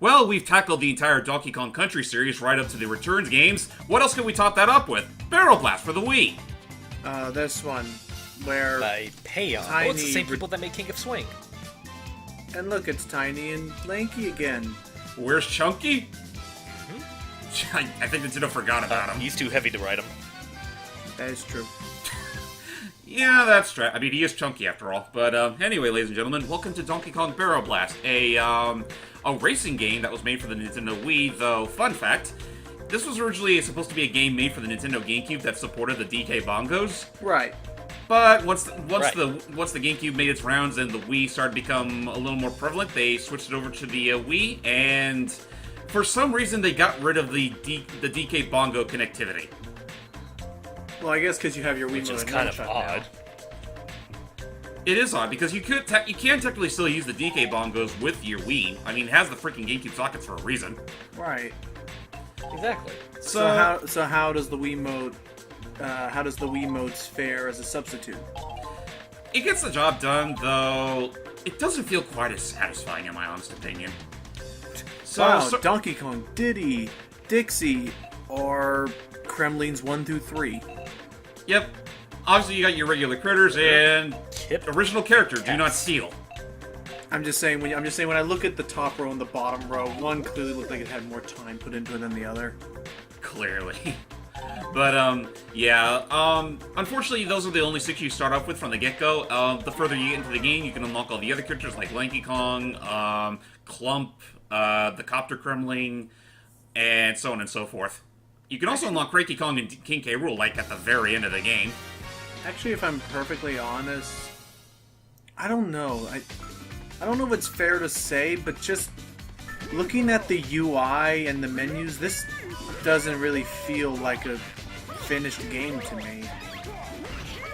Well, we've tackled the entire Donkey Kong Country series right up to the Returns games. What else can we top that up with? Barrel Blast for the Wii. This one, where By Payon. Tiny Oh, it's the same people that made King of Swing. and look, it's Tiny and Lanky again. Where's Chunky? I think Nintendo forgot about him. He's too heavy to ride him. That is true. Yeah, that's right. I mean, he is chunky after all. But anyway, ladies and gentlemen, welcome to Donkey Kong Barrel Blast, a racing game that was made for the Nintendo Wii. Though, fun fact, this was originally supposed to be a game made for the Nintendo GameCube that supported the DK bongos. Right. But once the GameCube made its rounds and the Wii started to become a little more prevalent, they switched it over to the Wii, and for some reason they got rid of the DK bongo connectivity. Well, I guess because you have your Wii Which mode is and kind of Nunchuck odd. It is odd because you can technically still use the DK bongos with your Wii. I mean, it has the freaking GameCube sockets for a reason. now. Right. Exactly. So how does the Wii mode? How does the Wii modes fare as a substitute? It gets the job done, though it doesn't feel quite as satisfying, in my honest opinion. Wow, Donkey Kong, Diddy, Dixie, or Kremlings 1 through 3. Yep. Obviously, you got your regular critters and Kip. original character. Do not steal. I'm just saying when I look at the top row and the bottom row, one clearly looked like it had more time put into it than the other. Clearly. But, yeah, unfortunately, those are the only 6 you start off with from the get-go. The further you get into the game, you can unlock all the other characters like Lanky Kong, Clump, the Copter Kremling, and so on and so forth. You can also unlock Cranky Kong and King K. Rool, like, at the very end of the game. Actually, if I'm perfectly honest, I don't know. I don't know if it's fair to say, but just looking at the UI and the menus, this doesn't really feel like a finished game to me.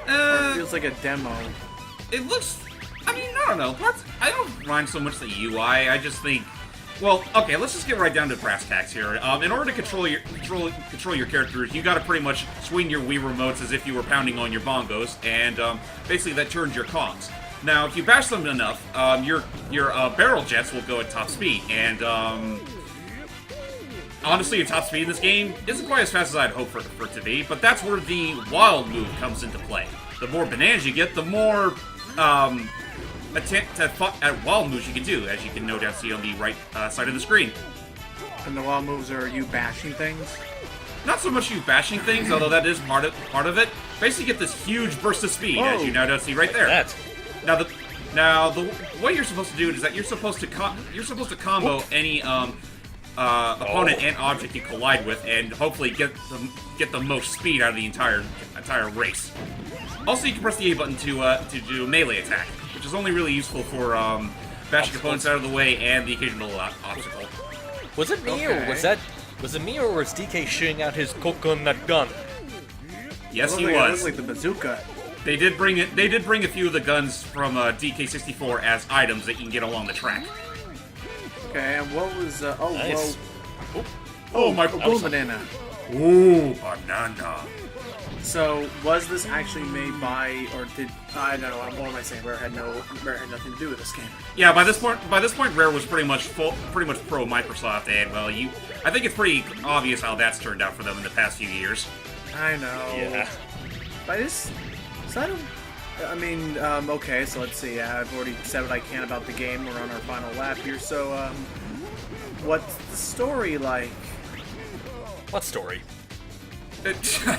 Or it feels like a demo. It looks... I mean, I don't know. I don't mind so much the UI. I just think... Well, okay, let's just get right down to brass tacks here. In order to control your characters, you gotta pretty much swing your Wii remotes as if you were pounding on your bongos, and basically that turns your Kongs. Now, if you bash them enough, your barrel jets will go at top speed, and honestly, your top speed in this game isn't quite as fast as I'd hope for it to be, but that's where the wild move comes into play. The more bananas you get, the more attempt at wild moves you can do, as you can no doubt see on the right side of the screen. And the wild moves are you bashing things? Not so much you bashing things, although that is part of it. Basically, get this huge burst of speed, as you now see right there. That. Now, what you're supposed to do is that you're supposed to combo any opponent and object you collide with, and hopefully get the most speed out of the entire race. Also, you can press the A button to do a melee attack, which is only really useful for bashing opponents out of the way and the occasional obstacle. Was it me or was it me or was DK shooting out his coconut gun? Yes, he It was. looks like the bazooka. They did bring a few of the guns from DK64 as items that you can get along the track. Okay, and what was Nice. My Boom Banana. Ooh, banana. So, was this actually made by, or did, I don't know, what am I saying? Rare had nothing to do with this game. Yeah, by this point, Rare was pretty much pro Microsoft, and well, I think it's pretty obvious how that's turned out for them in the past few years. I know. Yeah. But okay, so let's see, I've already said what I can about the game, we're on our final lap here, so, what's the story like? What story?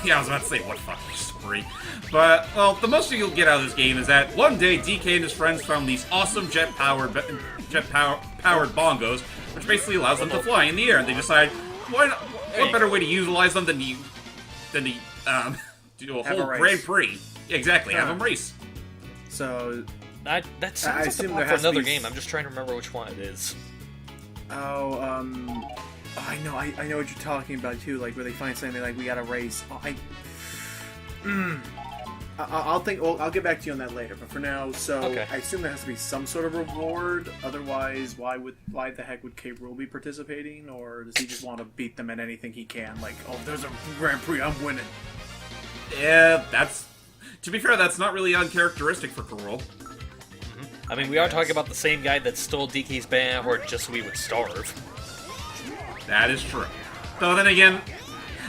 Yeah, I was about to say, what fucking story. But, well, the most you'll get out of this game is that one day DK and his friends found these awesome jet-powered bongos, which basically allows them to fly in the air, and they decide, what better way to utilize them than to do a whole Grand Prix. Exactly, have them race. So, That sounds like the plot for another game. I'm just trying to remember which one it is. I know what you're talking about too. Like where they find something like we gotta race. I'll get back to you on that later. But for now, Okay. I assume there has to be some sort of reward. Otherwise, why the heck would K. Rool be participating? Or does he just want to beat them at anything he can? Like, oh, there's a Grand Prix, I'm winning. Yeah, to be fair, that's not really uncharacteristic for K. Rool. I mean, we are talking about the same guy that stole DK's banana horde just so we would starve. That is true. Though then again,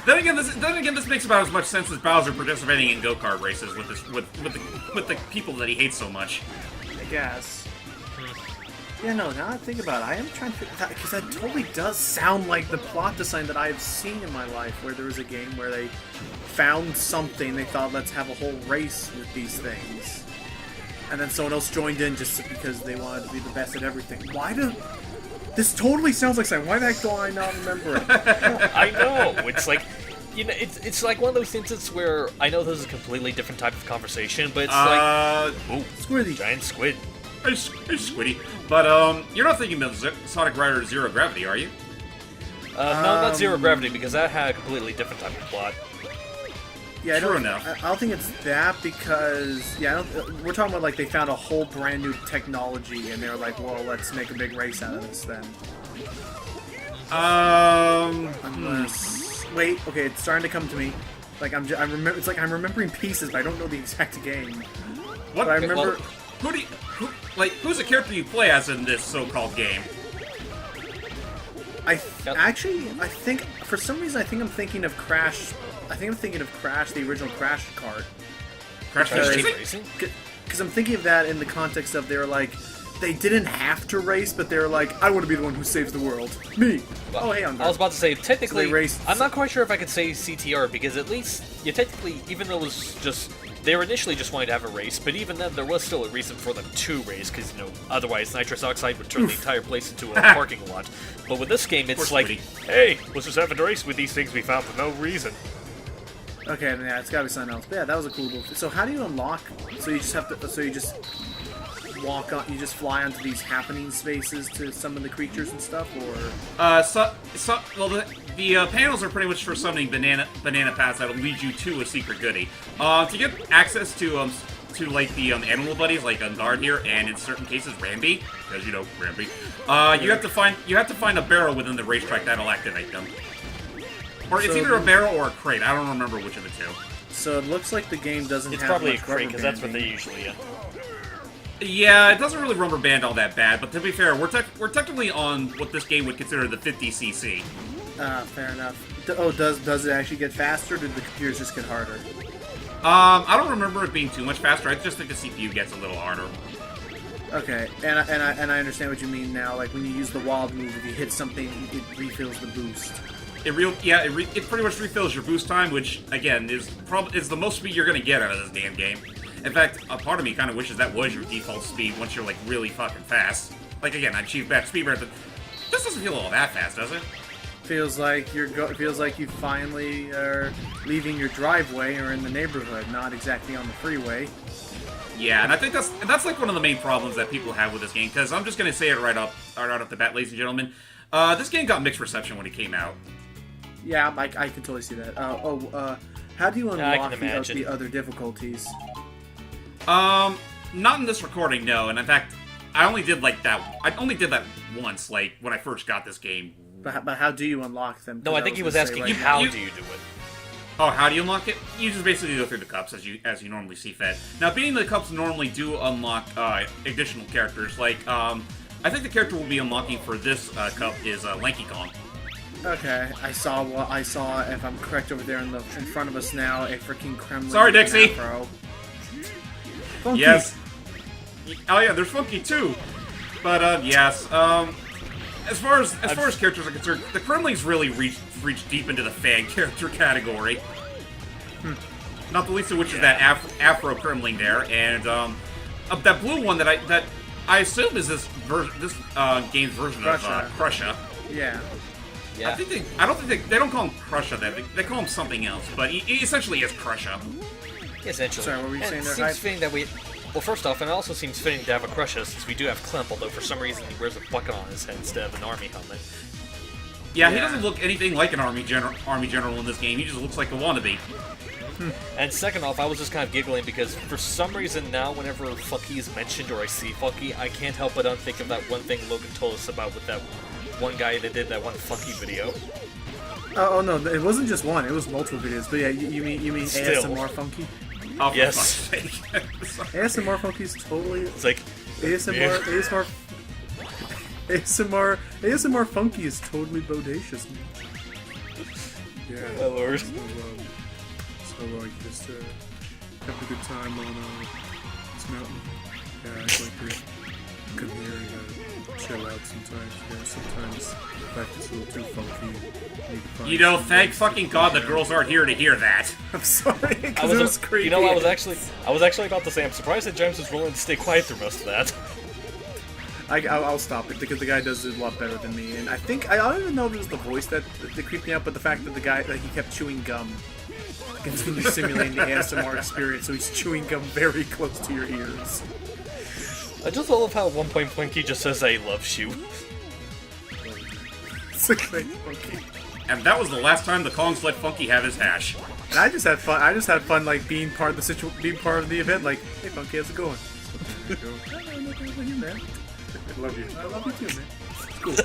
this makes about as much sense as Bowser participating in go-kart races with the people that he hates so much. I guess. Yeah, no, now I think about it, I am trying to figure that, because that totally does sound like the plot design that I have seen in my life, where there was a game where they found something, they thought, let's have a whole race with these things. And then someone else joined in just because they wanted to be the best at everything. This totally sounds like something. Why the heck do I not remember it? I know, it's like... You know, it's like one of those instances where I know this is a completely different type of conversation, but it's like... Ooh, Squiddy. giant squid. Hey, Squiddy. But, you're not thinking about Sonic Rider Zero Gravity, are you? No, not Zero Gravity, because that had a completely different type of plot. Yeah, True enough. I don't think it's that because, yeah, we're talking about like they found a whole brand new technology and they were like, well, let's make a big race out of this then. Unless, wait, okay, it's starting to come to me. Like it's like I'm remembering pieces, but I don't know the exact game. What? But I remember. Who's the character you play as in this so-called game? I think for some reason I'm thinking of Crash. I think I'm thinking of Crash, the original Crash kart. Crash Racing? Because I'm thinking of that in the context of they didn't have to race, but they were like, I want to be the one who saves the world. Me. Well, oh, hey, I'm I was about to say, technically, so I'm not quite sure if I could say CTR, because at least, technically, even though it was just, they were initially just wanting to have a race, but even then, there was still a reason for them to race, because, otherwise nitrous oxide would turn the entire place into a parking lot. But with this game, it's like, hey, let's just have a race with these things we found for no reason. Okay, yeah, it's gotta be something else. But yeah, that was a cool move. So how do you unlock? So you just have to. So you just walk on. You just fly onto these happening spaces to summon the creatures and stuff, or? The panels are pretty much for summoning banana paths that'll lead you to a secret goodie. To get access to like the animal buddies like Guard here, and in certain cases Rambi, because Rambi. You have to find a barrel within the racetrack that'll activate them. Or it's either a barrel or a crate. I don't remember which of the two. So it looks like the game doesn't it's have probably much a crate, rubber because that's what banding. they usually get. Yeah, it doesn't really rubber band all that bad, but to be fair, we're technically on what this game would consider the 50cc. Fair enough. Does it actually get faster, or did the computers just get harder? I don't remember it being too much faster. I just think the CPU gets a little harder. Okay, and I understand what you mean now. Like when you use the wild move, if you hit something, it refills the boost. It pretty much refills your boost time, which again is the most speed you're gonna get out of this damn game. In fact, a part of me kind of wishes that was your default speed once you're like really fucking fast. Like again, I achieved best speed, but this doesn't feel all that fast, does it? Feels like feels like you finally are leaving your driveway or in the neighborhood, not exactly on the freeway. Yeah, and I think that's like one of the main problems that people have with this game. Because I'm just gonna say it right off the bat, ladies and gentlemen. This game got mixed reception when it came out. Yeah, I can totally see that. How do you unlock the other difficulties? Not in this recording, no. And in fact, I only did that once, like when I first got this game. But how do you unlock them? No, I think he was asking you, how do you do it? Oh, how do you unlock it? You just basically go through the cups as you normally see fit. Now, being the cups normally do unlock additional characters. Like, I think the character we'll be unlocking for this cup is Lanky Kong. Okay, I saw, if I'm correct, over there in front of us now, a freaking Kremlin. Sorry, Dixie. Funky. Yes. Oh yeah, there's Funky too. But yes. As far as characters are concerned, the Kremlings really reach deep into the fan character category. Not the least of which is that Afro Kremling there, and that blue one that I assume is this game's version of Krusha. Yeah. Yeah. I don't think they don't call him Krusha. They call him something else, but he essentially is Krusha. Essentially. Sorry, what were you saying there? It seems fitting that we. Well, first off, and it also seems fitting to have a Krusha since we do have Klemp, although for some reason he wears a bucket on his head instead of an army helmet. Yeah, he doesn't look anything like an army general in this game. He just looks like a wannabe. And second off, I was just kind of giggling because for some reason now, whenever Funky is mentioned or I see Funky, I can't help but think of that one thing Logan told us about with that one guy that did that one Funky video. Oh no, it wasn't just one; it was multiple videos. But yeah, you mean Still. ASMR Funky? Oh, for Yes. fuck's sake. ASMR Funky's totally. It's like ASMR Funky is totally bodacious. Yeah. My lord. So like just have a good time on this mountain. Yeah, I like to come here and chill out sometimes. Yeah, sometimes life is a little too funky. Need to find You know, some thank nice fucking God the girls aren't here to hear that. I'm sorry, because it was creepy. You know, I was actually about to say, I'm surprised that James was willing to stay quiet through most of that. I'll stop it because the guy does it a lot better than me, and I don't even know if it was the voice that creeped me out, but the fact that the guy he kept chewing gum, continue simulating the ASMR experience, so he's chewing gum very close to your ears. I just love how at one point Funky just says, "I love you." It's like Funky. And that was the last time the Kongs let Funky have his hash. And I just had fun, like being part of the being part of the event. Like, hey, Funky, how's it going? Man. I love you. I love you too, man. It's cool.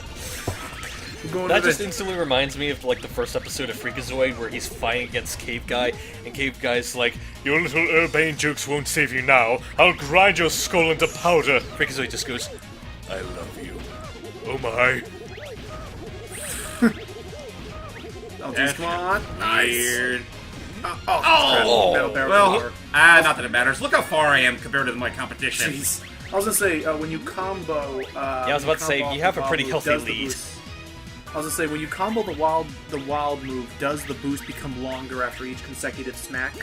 That just instantly reminds me of like the first episode of Freakazoid where he's fighting against Cave Guy, and Cave Guy's like, "Your little urbane jokes won't save you now. I'll grind your skull into powder." Freakazoid just goes, "I love you. Oh my." Oh, just come on. Weird. Metal barrel Well, power. not that it matters. Look how far I am compared to my competition. Jeez. I was gonna say when you combo. Yeah, I was about to say you have a pretty healthy lead. I was gonna say when you combo the wild move, does the boost become longer after each consecutive smack?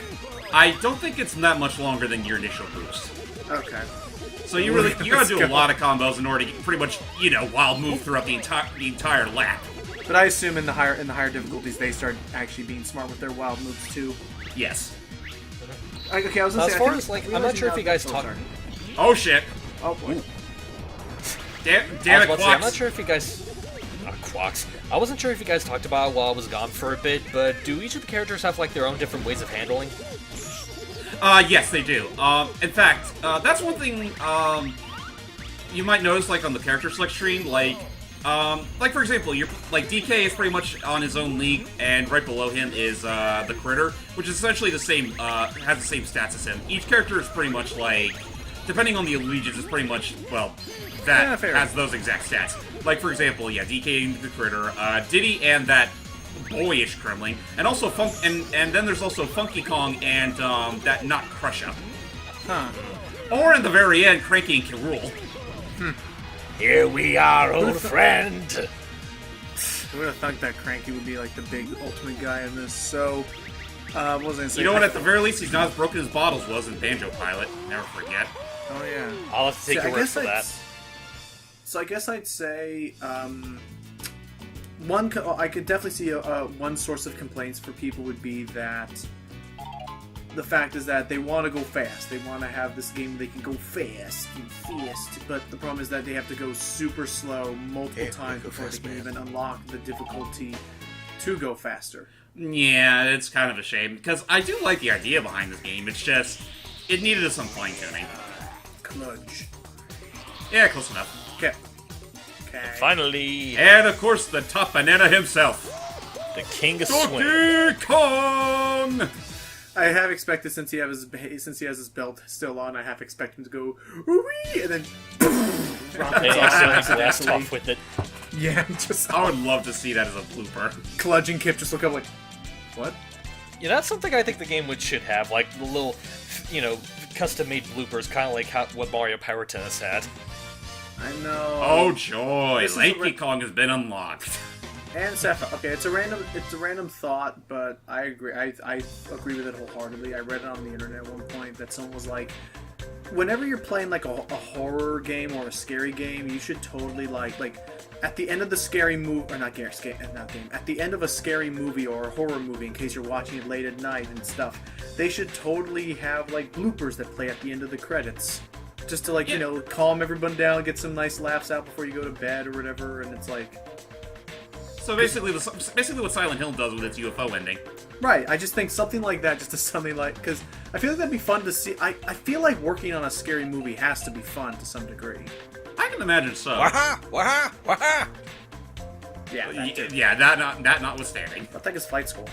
I don't think it's that much longer than your initial boost. Okay. So you gotta do a lot of combos in order to pretty much, wild move throughout the entire lap. But I assume in the higher difficulties they start actually being smart with their wild moves too. Yes. Okay, I was gonna say. As far as like, I'm not sure if you guys talked. Oh shit. Oh boy. Damn I was it, about to say, I'm not Quacks. sure if you guys. Quacks. I wasn't sure if you guys talked about it while I was gone for a bit, but do each of the characters have like their own different ways of handling? Yes, they do. In fact, that's one thing, you might notice, like, on the character select screen, like, for example, DK is pretty much on his own league, and right below him is, the Critter, which is essentially the same, has the same stats as him. Each character is pretty much, like, depending on the allegiance, is pretty much, well, that has those exact stats. Like, for example, yeah, DK and the Critter, Diddy and that boyish Kremling, and also and then there's also Funky Kong and, that not Crusher. Huh. Or in the very end, Cranky and Kirul. Here we are, old friend. I would have thought that Cranky would be like the big ultimate guy in this. So, what was I gonna say? You know what? At the very least, he's not as broken as Bottles was in Banjo Pilot. Never forget. Oh yeah. I'll have to take your word for that. So I guess I'd say I could definitely see one source of complaints for people would be that the fact is that they want to go fast. They want to have this game they can go fast and fast, but the problem is that they have to go super slow multiple times before they can even unlock the difficulty to go faster. Yeah, it's kind of a shame, because I do like the idea behind this game. It's just, it needed some fine-tuning. Kludge. Yeah, close enough. Okay. Finally, And, of course, the top banana himself. the king of swing. Donkey Kong! I have expected since he has his belt still on, I have expected him to go wee and then drop it off Blast accidentally. off with it. Yeah, just I would love to see that as a blooper. Kludge and Kip just look up like, what? Yeah, that's something I think the game should have, like the little, custom-made bloopers, kind of like what Mario Power Tennis had. I know. Oh joy, This is Lanky Kong has been unlocked. And Sapphire. Okay, it's a random thought, but I agree. I agree with it wholeheartedly. I read it on the internet at one point that someone was like, whenever you're playing like a horror game or a scary game, you should totally like at the end of the scary movie, or not game, at the end of a scary movie or a horror movie, in case you're watching it late at night and stuff, they should totally have like bloopers that play at the end of the credits. Just to calm everyone down, get some nice laughs out before you go to bed or whatever, and it's like... So basically what Silent Hill does with its UFO ending. Right, I just think something like that, just to something like... Because I feel like that'd be fun to see. I feel like working on a scary movie has to be fun to some degree. I can imagine so. Waha! Waha! Waha! Yeah, that too. Yeah, that notwithstanding. I think it's Flight School.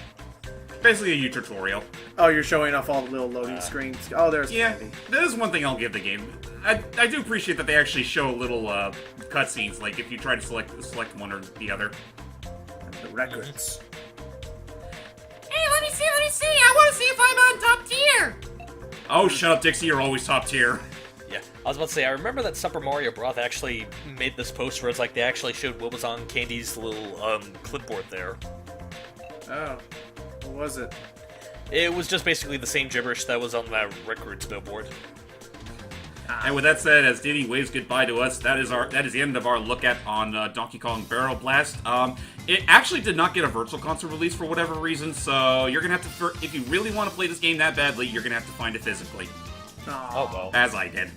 Basically a tutorial. Oh, you're showing off all the little loading screens. Oh, there's Yeah, candy. that is one thing I'll give the game. I do appreciate that they actually show little cutscenes, like if you try to select one or the other. And the records. Hey, let me see. I want to see if I'm on top tier. Oh, shut up, Dixie, you're always top tier. Yeah, I was about to say, I remember that Super Mario Broth actually made this post where it's like they actually showed what was on Candy's little clipboard there. Oh. What was it? It was just basically the same gibberish that was on that records billboard. And with that said, as Diddy waves goodbye to us, that is the end of our look at on Donkey Kong Barrel Blast. It actually did not get a Virtual Console release for whatever reason, so you're gonna have to, if you really want to play this game that badly, you're gonna have to find it physically. Oh well. As I did.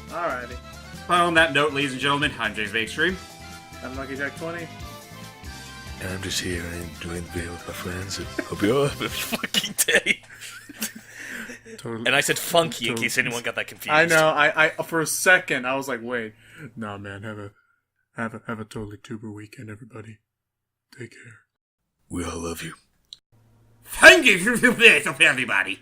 Alrighty. But on that note, ladies and gentlemen, I'm JamesmanXtreme. I'm Lucky Jack 20. And I'm just here enjoying the day with my friends. Hope you all have a Fucking day. totally. And I said funky in case anyone got that confused. I know. I for a second I was like, wait, nah, man, have a totally tuber weekend, everybody. Take care. We all love you. Thank you for the best of everybody.